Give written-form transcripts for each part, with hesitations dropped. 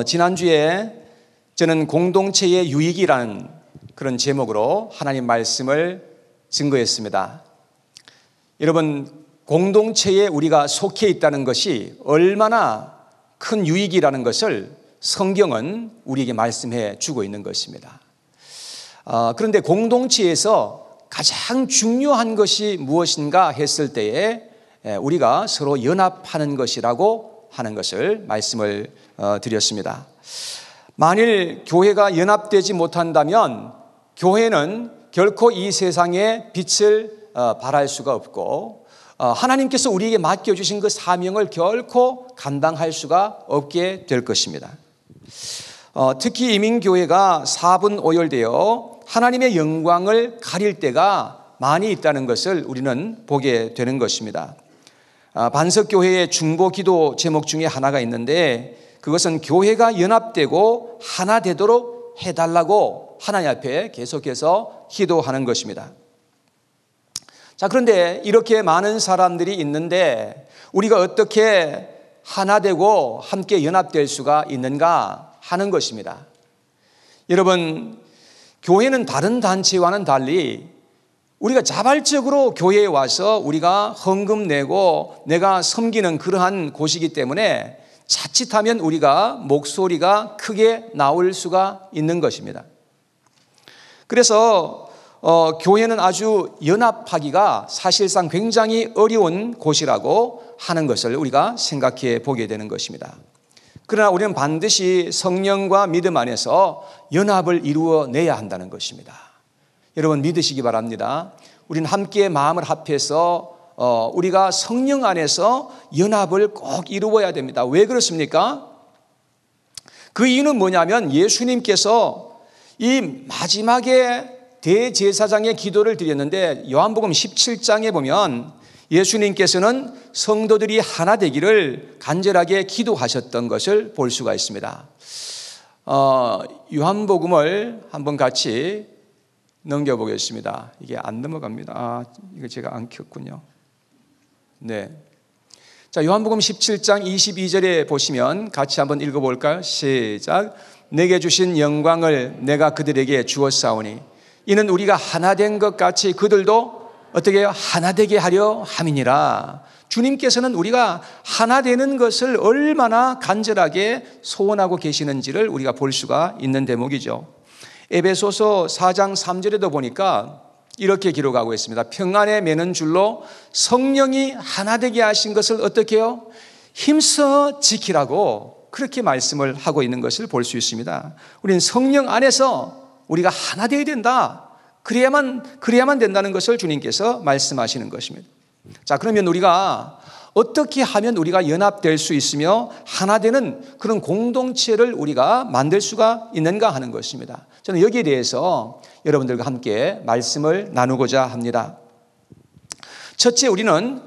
지난주에 저는 공동체의 유익이라는 그런 제목으로 하나님 말씀을 증거했습니다. 여러분, 공동체에 우리가 속해 있다는 것이 얼마나 큰 유익이라는 것을 성경은 우리에게 말씀해 주고 있는 것입니다. 그런데 공동체에서 가장 중요한 것이 무엇인가 했을 때에 우리가 서로 연합하는 것이라고 하는 것을 말씀을 드렸습니다. 만일 교회가 연합되지 못한다면 교회는 결코 이 세상에 빛을 발할 수가 없고 하나님께서 우리에게 맡겨주신 그 사명을 결코 감당할 수가 없게 될 것입니다. 특히 이민교회가 사분오열되어 하나님의 영광을 가릴 때가 많이 있다는 것을 우리는 보게 되는 것입니다. 반석교회의 중보기도 제목 중에 하나가 있는데 그것은 교회가 연합되고 하나 되도록 해달라고 하나님 앞에 계속해서 기도하는 것입니다. 자, 그런데 이렇게 많은 사람들이 있는데 우리가 어떻게 하나 되고 함께 연합될 수가 있는가 하는 것입니다. 여러분, 교회는 다른 단체와는 달리 우리가 자발적으로 교회에 와서 우리가 헌금 내고 내가 섬기는 그러한 곳이기 때문에 자칫하면 우리가 목소리가 크게 나올 수가 있는 것입니다. 그래서 교회는 아주 연합하기가 사실상 굉장히 어려운 곳이라고 하는 것을 우리가 생각해 보게 되는 것입니다. 그러나 우리는 반드시 성령과 믿음 안에서 연합을 이루어내야 한다는 것입니다. 여러분, 믿으시기 바랍니다. 우리는 함께 마음을 합해서 우리가 성령 안에서 연합을 꼭 이루어야 됩니다. 왜 그렇습니까? 그 이유는 뭐냐면 예수님께서 이 마지막에 대제사장의 기도를 드렸는데 요한복음 17장에 보면 예수님께서는 성도들이 하나 되기를 간절하게 기도하셨던 것을 볼 수가 있습니다. 요한복음을 한번 같이 넘겨보겠습니다. 이게 안 넘어갑니다. 이거 제가 안 켰군요. 네. 자, 요한복음 17장 22절에 보시면 같이 한번 읽어볼까요? 시작. 내게 주신 영광을 내가 그들에게 주었사오니 이는 우리가 하나 된 것 같이 그들도 어떻게 해요? 하나 되게 하려 함이니라. 주님께서는 우리가 하나 되는 것을 얼마나 간절하게 소원하고 계시는지를 우리가 볼 수가 있는 대목이죠. 에베소서 4장 3절에도 보니까 이렇게 기록하고 있습니다. 평안에 매는 줄로 성령이 하나 되게 하신 것을 어떻게 해요? 힘써 지키라고 그렇게 말씀을 하고 있는 것을 볼 수 있습니다. 우리는 성령 안에서 우리가 하나 되어야 된다. 그래야만 된다는 것을 주님께서 말씀하시는 것입니다. 자, 그러면 우리가 어떻게 하면 우리가 연합될 수 있으며 하나 되는 그런 공동체를 우리가 만들 수가 있는가 하는 것입니다. 저는 여기에 대해서 여러분들과 함께 말씀을 나누고자 합니다. 첫째, 우리는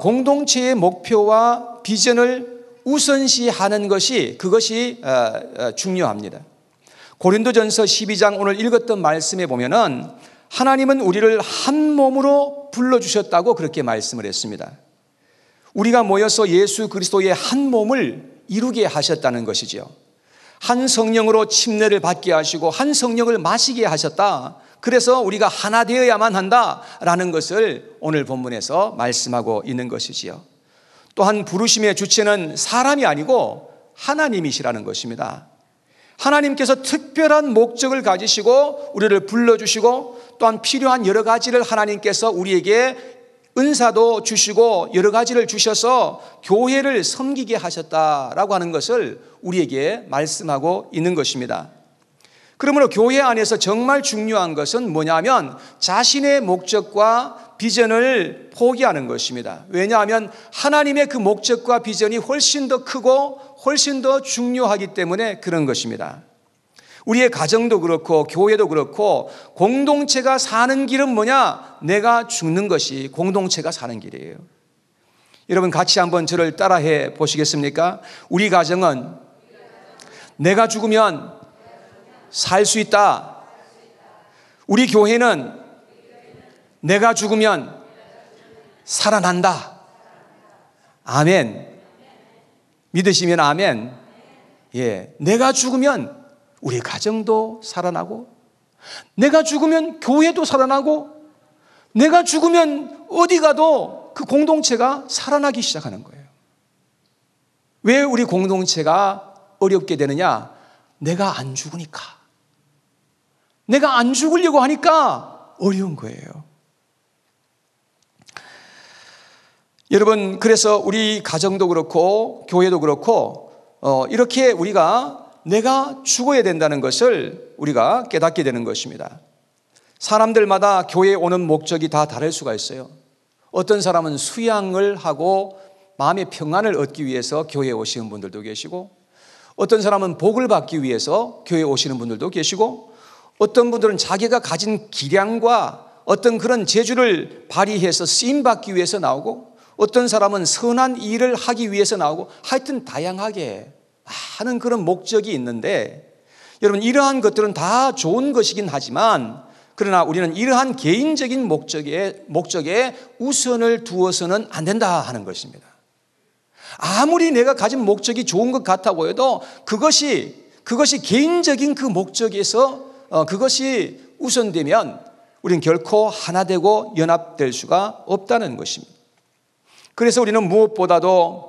공동체의 목표와 비전을 우선시하는 것이 중요합니다. 고린도전서 12장 오늘 읽었던 말씀에 보면은 하나님은 우리를 한 몸으로 불러주셨다고 그렇게 말씀을 했습니다. 우리가 모여서 예수 그리스도의 한 몸을 이루게 하셨다는 것이죠. 한 성령으로 침례를 받게 하시고 한 성령을 마시게 하셨다. 그래서 우리가 하나 되어야만 한다라는 것을 오늘 본문에서 말씀하고 있는 것이지요. 또한 부르심의 주체는 사람이 아니고 하나님이시라는 것입니다. 하나님께서 특별한 목적을 가지시고 우리를 불러주시고 또한 필요한 여러 가지를 하나님께서 우리에게 은사도 주시고 여러 가지를 주셔서 교회를 섬기게 하셨다라고 하는 것을 우리에게 말씀하고 있는 것입니다. 그러므로 교회 안에서 정말 중요한 것은 뭐냐면 자신의 목적과 비전을 포기하는 것입니다. 왜냐하면 하나님의 그 목적과 비전이 훨씬 더 크고 훨씬 더 중요하기 때문에 그런 것입니다. 우리의 가정도 그렇고 교회도 그렇고 공동체가 사는 길은 뭐냐? 내가 죽는 것이 공동체가 사는 길이에요. 여러분 같이 한번 저를 따라해 보시겠습니까? 우리 가정은 내가 죽으면 살 수 있다. 우리 교회는 내가 죽으면 살아난다. 아멘. 믿으시면 아멘. 내가 죽으면 우리 가정도 살아나고, 내가 죽으면 교회도 살아나고, 내가 죽으면 어디 가도 그 공동체가 살아나기 시작하는 거예요. 왜 우리 공동체가 어렵게 되느냐? 내가 안 죽으니까. 내가 안 죽으려고 하니까 어려운 거예요. 여러분, 그래서 우리 가정도 그렇고 교회도 그렇고 이렇게 우리가 내가 죽어야 된다는 것을 우리가 깨닫게 되는 것입니다. 사람들마다 교회에 오는 목적이 다 다를 수가 있어요. 어떤 사람은 수양을 하고 마음의 평안을 얻기 위해서 교회에 오시는 분들도 계시고, 어떤 사람은 복을 받기 위해서 교회에 오시는 분들도 계시고, 어떤 분들은 자기가 가진 기량과 어떤 그런 재주를 발휘해서 쓰임받기 위해서 나오고, 어떤 사람은 선한 일을 하기 위해서 나오고, 하여튼 다양하게 많은 그런 목적이 있는데, 여러분, 이러한 것들은 다 좋은 것이긴 하지만, 그러나 우리는 이러한 개인적인 목적에 우선을 두어서는 안 된다 하는 것입니다. 아무리 내가 가진 목적이 좋은 것 같아 보여도 그것이 개인적인 그 목적에서 그것이 우선되면 우리는 결코 하나 되고 연합될 수가 없다는 것입니다. 그래서 우리는 무엇보다도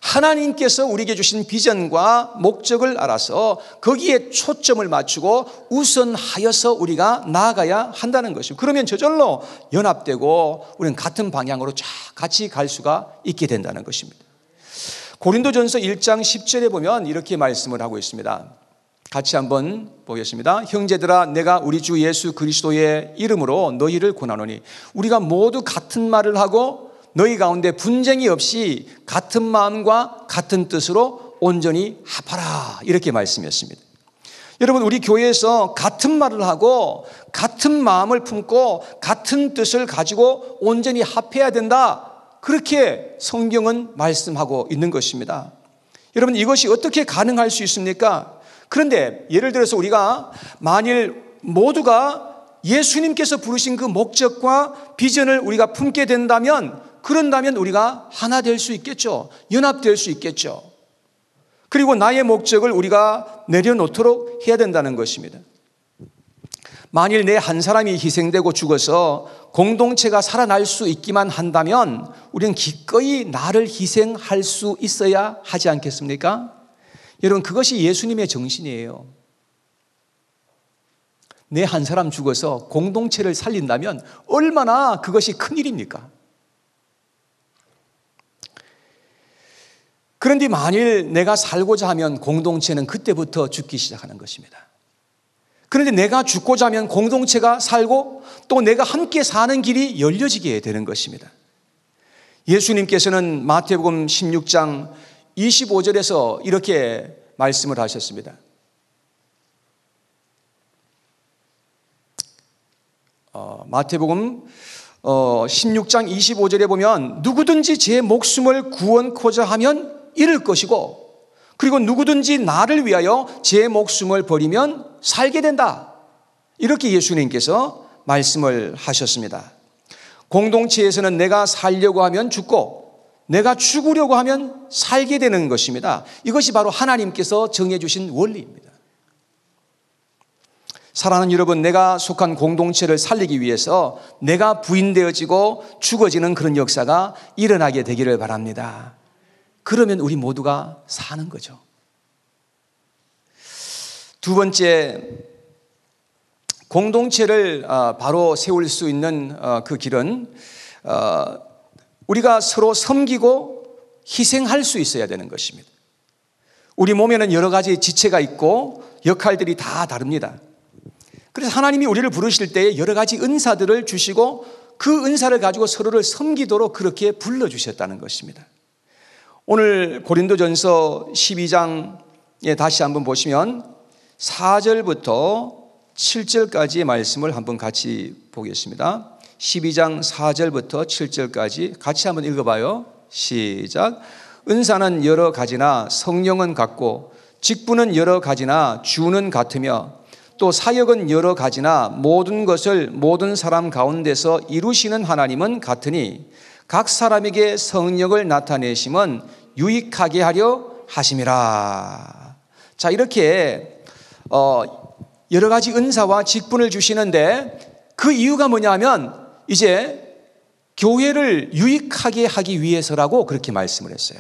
하나님께서 우리에게 주신 비전과 목적을 알아서 거기에 초점을 맞추고 우선하여서 우리가 나아가야 한다는 것이죠. 그러면 저절로 연합되고 우리는 같은 방향으로 쫙 같이 갈 수가 있게 된다는 것입니다. 고린도전서 1장 10절에 보면 이렇게 말씀을 하고 있습니다. 같이 한번 보겠습니다. 형제들아, 내가 우리 주 예수 그리스도의 이름으로 너희를 권하노니 우리가 모두 같은 말을 하고 너희 가운데 분쟁이 없이 같은 마음과 같은 뜻으로 온전히 합하라, 이렇게 말씀했습니다. 여러분, 우리 교회에서 같은 말을 하고 같은 마음을 품고 같은 뜻을 가지고 온전히 합해야 된다, 그렇게 성경은 말씀하고 있는 것입니다. 여러분, 이것이 어떻게 가능할 수 있습니까? 그런데 예를 들어서 우리가 만일 모두가 예수님께서 부르신 그 목적과 비전을 우리가 품게 된다면, 그런다면 우리가 하나 될 수 있겠죠. 연합될 수 있겠죠. 그리고 나의 목적을 우리가 내려놓도록 해야 된다는 것입니다. 만일 내 한 사람이 희생되고 죽어서 공동체가 살아날 수 있기만 한다면 우리는 기꺼이 나를 희생할 수 있어야 하지 않겠습니까? 여러분, 그것이 예수님의 정신이에요. 내 한 사람 죽어서 공동체를 살린다면 얼마나 그것이 큰일입니까? 그런데 만일 내가 살고자 하면 공동체는 그때부터 죽기 시작하는 것입니다. 그런데 내가 죽고자 하면 공동체가 살고 또 내가 함께 사는 길이 열려지게 되는 것입니다. 예수님께서는 마태복음 16장 25절에서 이렇게 말씀을 하셨습니다. 마태복음 16장 25절에 보면 누구든지 제 목숨을 구원코자 하면 잃을 것이고, 그리고 누구든지 나를 위하여 제 목숨을 버리면 살게 된다, 이렇게 예수님께서 말씀을 하셨습니다. 공동체에서는 내가 살려고 하면 죽고 내가 죽으려고 하면 살게 되는 것입니다. 이것이 바로 하나님께서 정해주신 원리입니다. 사랑하는 여러분, 내가 속한 공동체를 살리기 위해서 내가 부인되어지고 죽어지는 그런 역사가 일어나게 되기를 바랍니다. 그러면 우리 모두가 사는 거죠. 두 번째, 공동체를 바로 세울 수 있는 그 길은 우리가 서로 섬기고 희생할 수 있어야 되는 것입니다. 우리 몸에는 여러 가지 지체가 있고 역할들이 다 다릅니다. 그래서 하나님이 우리를 부르실 때에 여러 가지 은사들을 주시고 그 은사를 가지고 서로를 섬기도록 그렇게 불러주셨다는 것입니다. 오늘 고린도전서 12장에 다시 한번 보시면 4절부터 7절까지의 말씀을 한번 같이 보겠습니다. 12장 4절부터 7절까지 같이 한번 읽어봐요. 시작. 은사는 여러 가지나 성령은 같고 직분은 여러 가지나 주는 같으며 또 사역은 여러 가지나 모든 것을 모든 사람 가운데서 이루시는 하나님은 같으니 각 사람에게 성령을 나타내심은 유익하게 하려 하심이라. 자, 이렇게 여러 가지 은사와 직분을 주시는데 그 이유가 뭐냐면 이제 교회를 유익하게 하기 위해서라고 그렇게 말씀을 했어요.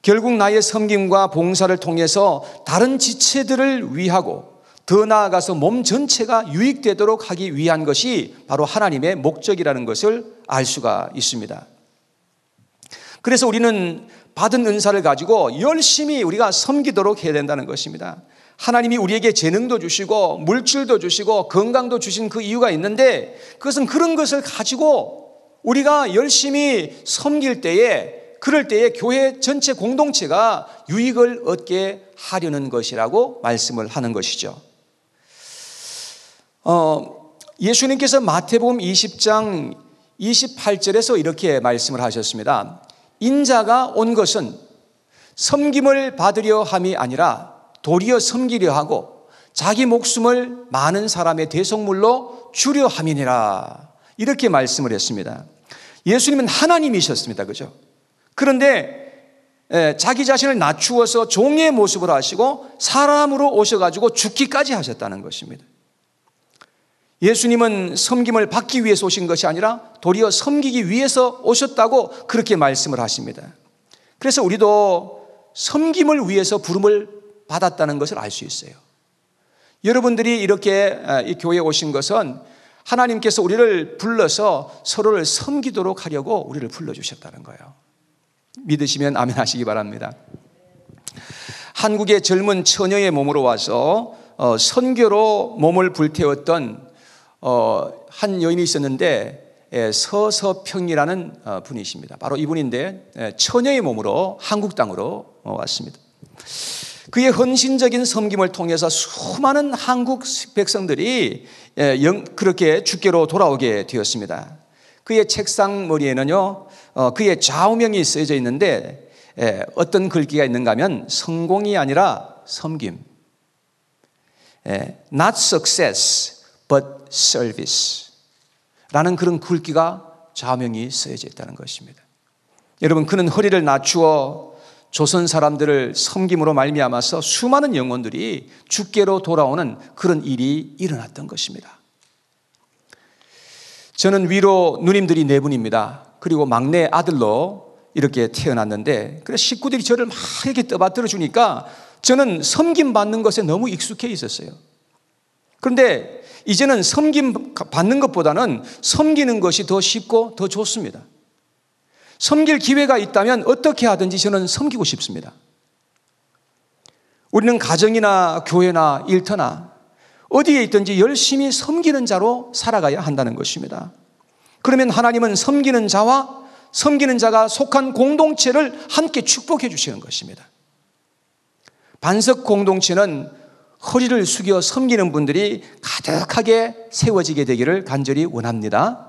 결국 나의 섬김과 봉사를 통해서 다른 지체들을 위하고 더 나아가서 몸 전체가 유익되도록 하기 위한 것이 바로 하나님의 목적이라는 것을 알 수가 있습니다. 그래서 우리는 받은 은사를 가지고 열심히 우리가 섬기도록 해야 된다는 것입니다. 하나님이 우리에게 재능도 주시고 물질도 주시고 건강도 주신 그 이유가 있는데 그것은 그런 것을 가지고 우리가 열심히 섬길 때에 그럴 때에 교회 전체 공동체가 유익을 얻게 하려는 것이라고 말씀을 하는 것이죠. 예수님께서 마태복음 20장 28절에서 이렇게 말씀을 하셨습니다. 인자가 온 것은 섬김을 받으려 함이 아니라 도리어 섬기려 하고 자기 목숨을 많은 사람의 대속물로 주려 함이니라. 이렇게 말씀을 했습니다. 예수님은 하나님이셨습니다. 그죠? 그런데 자기 자신을 낮추어서 종의 모습을 하시고 사람으로 오셔가지고 죽기까지 하셨다는 것입니다. 예수님은 섬김을 받기 위해서 오신 것이 아니라 도리어 섬기기 위해서 오셨다고 그렇게 말씀을 하십니다. 그래서 우리도 섬김을 위해서 부름을 받았다는 것을 알 수 있어요. 여러분들이 이렇게 이 교회에 오신 것은 하나님께서 우리를 불러서 서로를 섬기도록 하려고 우리를 불러주셨다는 거예요. 믿으시면 아멘 하시기 바랍니다. 한국의 젊은 처녀의 몸으로 와서 선교로 몸을 불태웠던 한 여인이 있었는데 서서평이라는 분이십니다. 바로 이분인데 처녀의 몸으로 한국 땅으로 왔습니다. 그의 헌신적인 섬김을 통해서 수많은 한국 백성들이 그렇게 주께로 돌아오게 되었습니다. 그의 책상 머리에는요 그의 좌우명이 쓰여져 있는데 어떤 글귀가 있는가 하면 성공이 아니라 섬김, not success but service 라는 그런 글귀가 좌우명이 쓰여져 있다는 것입니다. 여러분, 그는 허리를 낮추어 조선 사람들을 섬김으로 말미암아서 수많은 영혼들이 주께로 돌아오는 그런 일이 일어났던 것입니다. 저는 위로 누님들이 4분입니다. 그리고 막내 아들로 이렇게 태어났는데 그래서 식구들이 저를 막 이렇게 떠받들어 주니까 저는 섬김 받는 것에 너무 익숙해 있었어요. 그런데 이제는 섬김 받는 것보다는 섬기는 것이 더 쉽고 더 좋습니다. 섬길 기회가 있다면 어떻게 하든지 저는 섬기고 싶습니다. 우리는 가정이나 교회나 일터나 어디에 있든지 열심히 섬기는 자로 살아가야 한다는 것입니다. 그러면 하나님은 섬기는 자와 섬기는 자가 속한 공동체를 함께 축복해 주시는 것입니다. 반석 공동체는 허리를 숙여 섬기는 분들이 가득하게 세워지게 되기를 간절히 원합니다.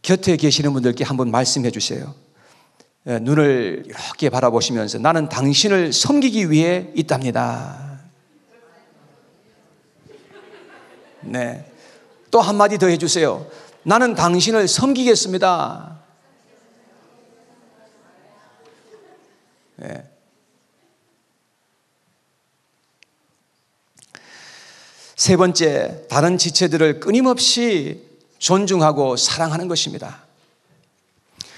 곁에 계시는 분들께 한번 말씀해 주세요. 눈을 이렇게 바라보시면서 나는 당신을 섬기기 위해 있답니다. 네. 또 한마디 더 해주세요. 나는 당신을 섬기겠습니다. 네. 세 번째, 다른 지체들을 끊임없이 존중하고 사랑하는 것입니다.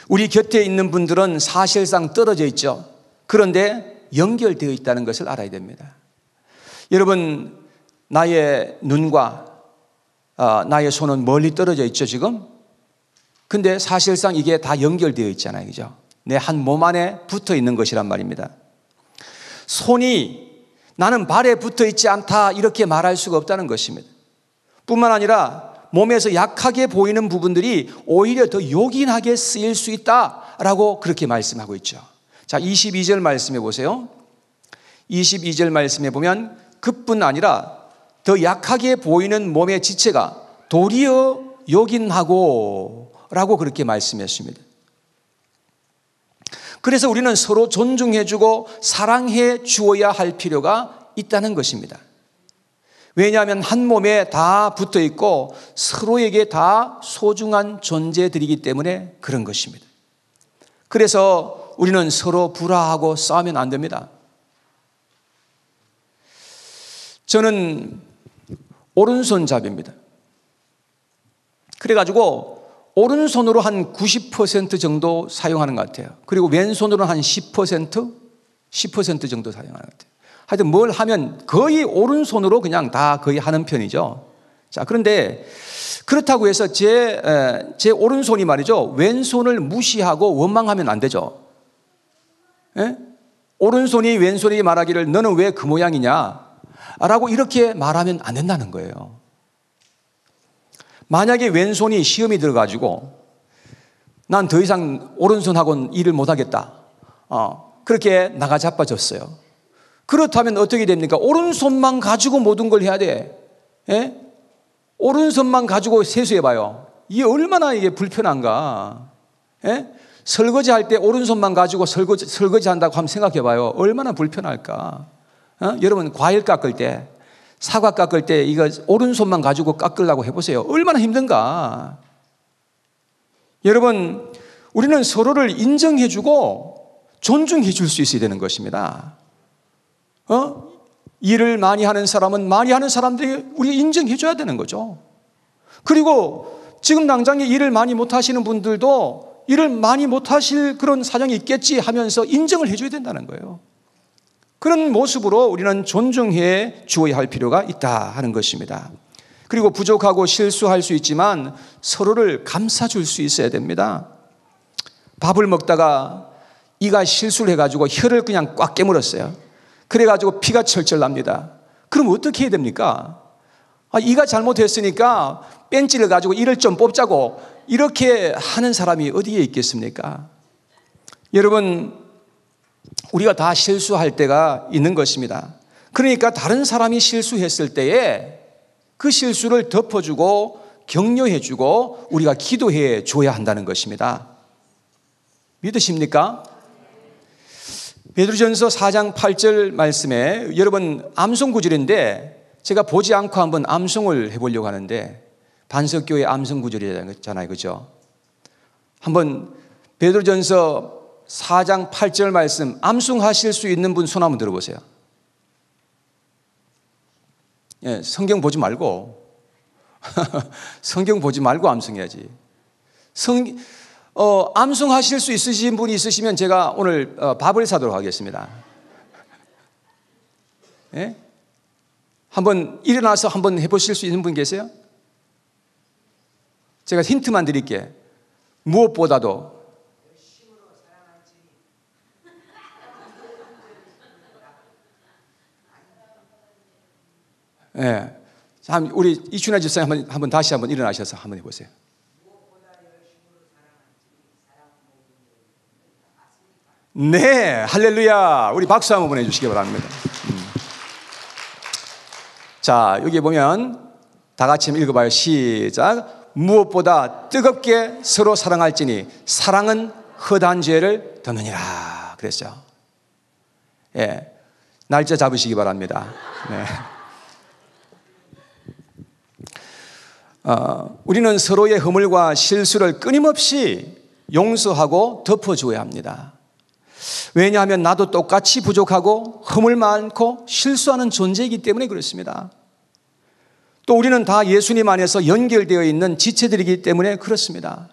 우리 곁에 있는 분들은 사실상 떨어져 있죠. 그런데 연결되어 있다는 것을 알아야 됩니다. 여러분, 나의 눈과 나의 손은 멀리 떨어져 있죠, 지금? 근데 사실상 이게 다 연결되어 있잖아요, 그죠? 내 한 몸 안에 붙어 있는 것이란 말입니다. 손이 나는 발에 붙어 있지 않다 이렇게 말할 수가 없다는 것입니다. 뿐만 아니라 몸에서 약하게 보이는 부분들이 오히려 더 요긴하게 쓰일 수 있다라고 그렇게 말씀하고 있죠. 자, 22절 말씀해 보세요. 22절 말씀해 보면 그뿐 아니라 더 약하게 보이는 몸의 지체가 도리어 요긴하고 라고 그렇게 말씀했습니다. 그래서 우리는 서로 존중해주고 사랑해 주어야 할 필요가 있다는 것입니다. 왜냐하면 한 몸에 다 붙어 있고 서로에게 다 소중한 존재들이기 때문에 그런 것입니다. 그래서 우리는 서로 불화하고 싸우면 안 됩니다. 저는 오른손잡이입니다. 그래가지고 오른손으로 한 90% 정도 사용하는 것 같아요. 그리고 왼손으로는 한 10% 정도 사용하는 것 같아요. 하여튼 뭘 하면 거의 오른손으로 그냥 다 거의 하는 편이죠. 자, 그런데 그렇다고 해서 제 오른손이 말이죠, 왼손을 무시하고 원망하면 안 되죠. 예? 오른손이 왼손이 말하기를 너는 왜 그 모양이냐 라고 이렇게 말하면 안 된다는 거예요. 만약에 왼손이 시험이 들어가지고 난 더 이상 오른손하고는 일을 못하겠다, 그렇게 나가 자빠졌어요. 그렇다면 어떻게 됩니까? 오른손만 가지고 모든 걸 해야 돼. 예? 오른손만 가지고 세수해봐요. 이게 얼마나 이게 불편한가. 예? 설거지할 때 오른손만 가지고 설거지 한다고 한번 생각해봐요. 얼마나 불편할까. 여러분 과일 깎을 때, 사과 깎을 때 이거 오른손만 가지고 깎으려고 해보세요. 얼마나 힘든가. 여러분, 우리는 서로를 인정해주고 존중해줄 수 있어야 되는 것입니다. 일을 많이 하는 사람은 많이 하는 사람들이 우리가 인정해줘야 되는 거죠. 그리고 지금 당장에 일을 많이 못하시는 분들도 일을 많이 못하실 그런 사정이 있겠지 하면서 인정을 해줘야 된다는 거예요. 그런 모습으로 우리는 존중해 주어야 할 필요가 있다 하는 것입니다. 그리고 부족하고 실수할 수 있지만 서로를 감싸줄 수 있어야 됩니다. 밥을 먹다가 이가 실수를 해가지고 혀를 그냥 꽉 깨물었어요. 그래가지고 피가 철철 납니다. 그럼 어떻게 해야 됩니까? 이가 잘못했으니까 뺀찌를 가지고 이를 좀 뽑자고 이렇게 하는 사람이 어디에 있겠습니까? 여러분, 우리가 다 실수할 때가 있는 것입니다. 그러니까 다른 사람이 실수했을 때에 그 실수를 덮어주고 격려해주고 우리가 기도해 줘야 한다는 것입니다. 믿으십니까? 베드로전서 4장 8절 말씀에 여러분 암송구절인데 제가 보지 않고 한번 암송을 해보려고 하는데 반석교회 암송구절이잖아요. 그죠? 한번 베드로전서 4장 8절 말씀 암송하실 수 있는 분 손 한번 들어보세요. 예, 성경 보지 말고 성경 보지 말고 암송해야지. 암송하실 수 있으신 분이 있으시면 제가 오늘 밥을 사도록 하겠습니다. 예? 한번 일어나서 한번 해보실 수 있는 분 계세요? 제가 힌트만 드릴게. 무엇보다도 예. 우리 이춘아 집사님 한번 다시 한번 일어나셔서 한번 해보세요. 네, 할렐루야. 우리 박수 한번 보내주시기 바랍니다. 자, 여기 보면 다 같이 읽어봐요. 시작. 무엇보다 뜨겁게 서로 사랑할지니 사랑은 허다한 죄를 덮느니라 그랬죠. 예, 날짜 잡으시기 바랍니다. 네. 우리는 서로의 허물과 실수를 끊임없이 용서하고 덮어줘야 합니다. 왜냐하면 나도 똑같이 부족하고 허물 많고 실수하는 존재이기 때문에 그렇습니다. 또 우리는 다 예수님 안에서 연결되어 있는 지체들이기 때문에 그렇습니다.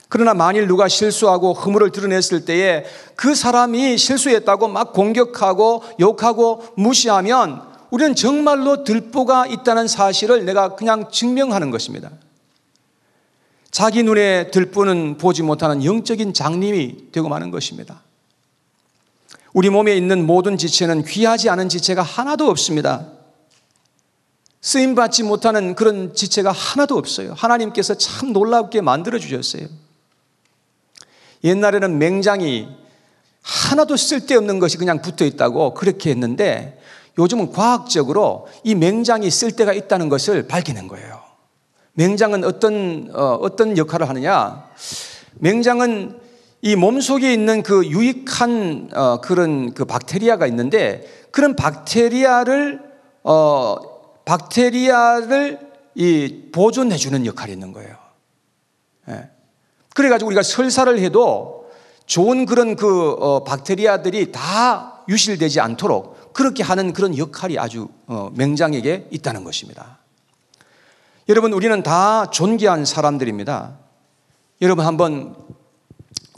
그러나 만일 누가 실수하고 허물을 드러냈을 때에 그 사람이 실수했다고 막 공격하고 욕하고 무시하면 우리는 정말로 들보가 있다는 사실을 내가 그냥 증명하는 것입니다. 자기 눈에 들보는 보지 못하는 영적인 장님이 되고 마는 것입니다. 우리 몸에 있는 모든 지체는 귀하지 않은 지체가 하나도 없습니다. 쓰임받지 못하는 그런 지체가 하나도 없어요. 하나님께서 참 놀랍게 만들어 주셨어요. 옛날에는 맹장이 하나도 쓸데없는 것이 그냥 붙어 있다고 그렇게 했는데 요즘은 과학적으로 이 맹장이 쓸데가 있다는 것을 밝혀낸 거예요. 맹장은 어떤 역할을 하느냐? 맹장은 이 몸속에 있는 그 유익한 그런 그 박테리아가 있는데 그런 박테리아를 이 보존해 주는 역할이 있는 거예요. 예. 그래가지고 우리가 설사를 해도 좋은 그런 박테리아들이 다 유실되지 않도록 그렇게 하는 그런 역할이 아주 맹장에게 있다는 것입니다. 여러분, 우리는 다 존귀한 사람들입니다. 여러분, 한번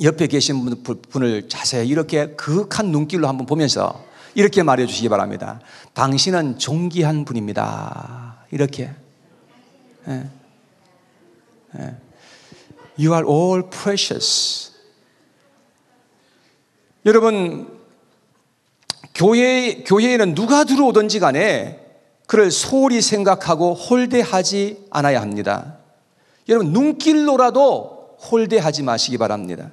옆에 계신 분을 자세히 이렇게 그윽한 눈길로 한번 보면서 이렇게 말해 주시기 바랍니다. 당신은 존귀한 분입니다. 이렇게. You are all precious. 여러분, 교회에는 누가 들어오든지 간에 그를 소홀히 생각하고 홀대하지 않아야 합니다. 여러분, 눈길로라도 홀대하지 마시기 바랍니다.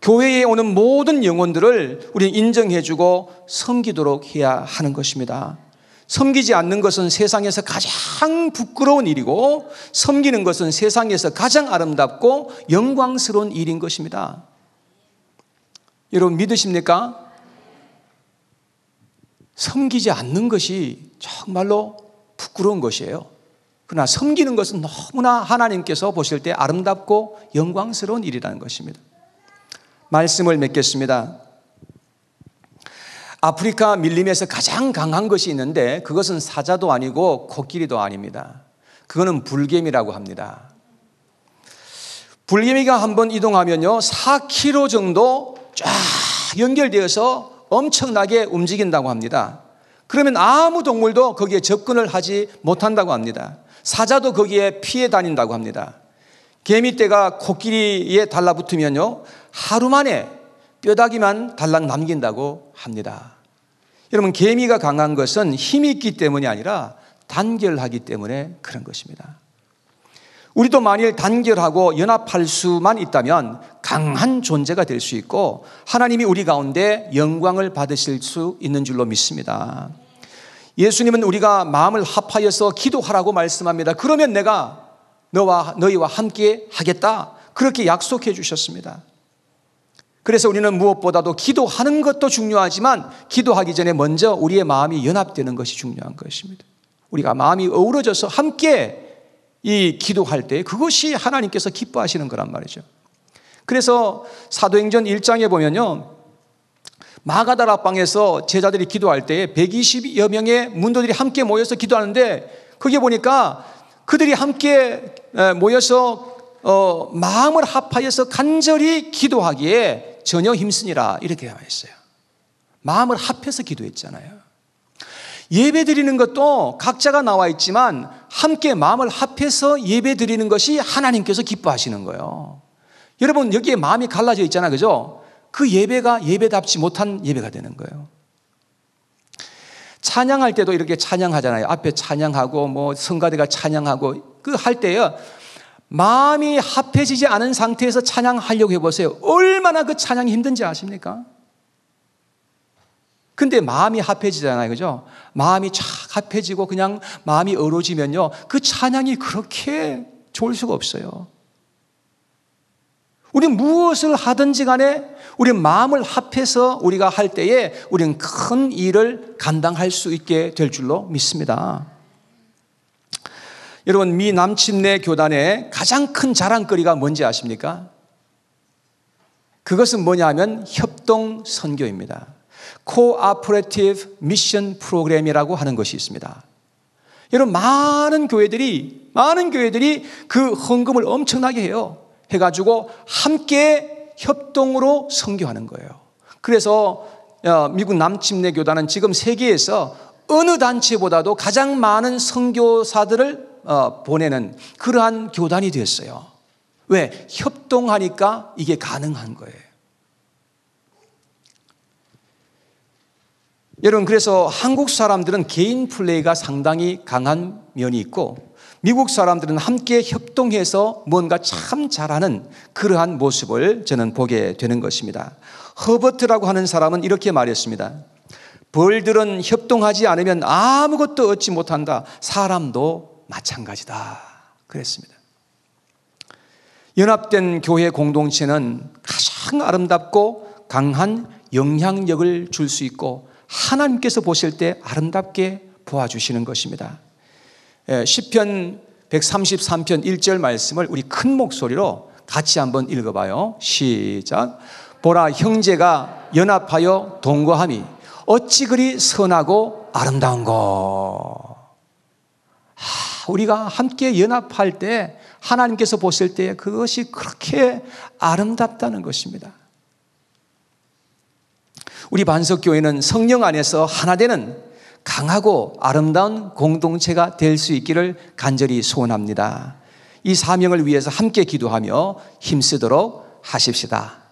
교회에 오는 모든 영혼들을 우리는 인정해주고 섬기도록 해야 하는 것입니다. 섬기지 않는 것은 세상에서 가장 부끄러운 일이고, 섬기는 것은 세상에서 가장 아름답고 영광스러운 일인 것입니다. 여러분, 믿으십니까? 섬기지 않는 것이 정말로 부끄러운 것이에요. 그러나 섬기는 것은 너무나 하나님께서 보실 때 아름답고 영광스러운 일이라는 것입니다. 말씀을 맺겠습니다. 아프리카 밀림에서 가장 강한 것이 있는데 그것은 사자도 아니고 코끼리도 아닙니다. 그거는 불개미라고 합니다. 불개미가 한번 이동하면요 4km 정도 쫙 연결되어서 엄청나게 움직인다고 합니다. 그러면 아무 동물도 거기에 접근을 하지 못한다고 합니다. 사자도 거기에 피해 다닌다고 합니다. 개미떼가 코끼리에 달라붙으면요 하루 만에 뼈다귀만 달랑 남긴다고 합니다. 여러분, 개미가 강한 것은 힘이 있기 때문이 아니라 단결하기 때문에 그런 것입니다. 우리도 만일 단결하고 연합할 수만 있다면 강한 존재가 될 수 있고 하나님이 우리 가운데 영광을 받으실 수 있는 줄로 믿습니다. 예수님은 우리가 마음을 합하여서 기도하라고 말씀합니다. 그러면 내가 너희와 함께 하겠다, 그렇게 약속해 주셨습니다. 그래서 우리는 무엇보다도 기도하는 것도 중요하지만 기도하기 전에 먼저 우리의 마음이 연합되는 것이 중요한 것입니다. 우리가 마음이 어우러져서 함께 이 기도할 때 그것이 하나님께서 기뻐하시는 거란 말이죠. 그래서 사도행전 1장에 보면요 마가다라 방에서 제자들이 기도할 때 120여 명의 문도들이 함께 모여서 기도하는데 거기에 보니까 그들이 함께 모여서 마음을 합하여서 간절히 기도하기에 전혀 힘쓰니라 이렇게 되어 있어요. 마음을 합해서 기도했잖아요. 예배 드리는 것도 각자가 나와 있지만 함께 마음을 합해서 예배 드리는 것이 하나님께서 기뻐하시는 거예요. 여러분, 여기에 마음이 갈라져 있잖아요, 그죠? 그 예배가 예배답지 못한 예배가 되는 거예요. 찬양할 때도 이렇게 찬양하잖아요. 앞에 찬양하고 뭐 성가대가 찬양하고 그 할 때요 마음이 합해지지 않은 상태에서 찬양하려고 해보세요. 얼마나 그 찬양이 힘든지 아십니까? 근데 마음이 합해지잖아요, 그죠? 마음이 쫙 합해지고 그냥 마음이 어우러지면요 그 찬양이 그렇게 좋을 수가 없어요. 우리 무엇을 하든지 간에 우리 마음을 합해서 우리가 할 때에 우리는 큰 일을 감당할 수 있게 될 줄로 믿습니다. 여러분, 미 남침내 교단의 가장 큰 자랑거리가 뭔지 아십니까? 그것은 뭐냐면 협동 선교입니다. Cooperative Mission Program이라고 하는 것이 있습니다. 여러분, 많은 교회들이 그 헌금을 엄청나게 해요. 해가지고 함께 협동으로 선교하는 거예요. 그래서 미국 남침내 교단은 지금 세계에서 어느 단체보다도 가장 많은 선교사들을 보내는 그러한 교단이 됐어요. 왜? 협동하니까 이게 가능한 거예요. 여러분, 그래서 한국 사람들은 개인 플레이가 상당히 강한 면이 있고 미국 사람들은 함께 협동해서 뭔가 참 잘하는 그러한 모습을 저는 보게 되는 것입니다. 허버트라고 하는 사람은 이렇게 말했습니다. 벌들은 협동하지 않으면 아무것도 얻지 못한다. 사람도 마찬가지다. 그랬습니다. 연합된 교회 공동체는 가장 아름답고 강한 영향력을 줄 수 있고 하나님께서 보실 때 아름답게 보아주시는 것입니다. 시편 133편 1절 말씀을 우리 큰 목소리로 같이 한번 읽어봐요. 시작. 보라, 형제가 연합하여 동거함이 어찌 그리 선하고 아름다운고. 우리가 함께 연합할 때 하나님께서 보실 때 그것이 그렇게 아름답다는 것입니다. 우리 반석교회는 성령 안에서 하나 되는 강하고 아름다운 공동체가 될 수 있기를 간절히 소원합니다. 이 사명을 위해서 함께 기도하며 힘쓰도록 하십시다.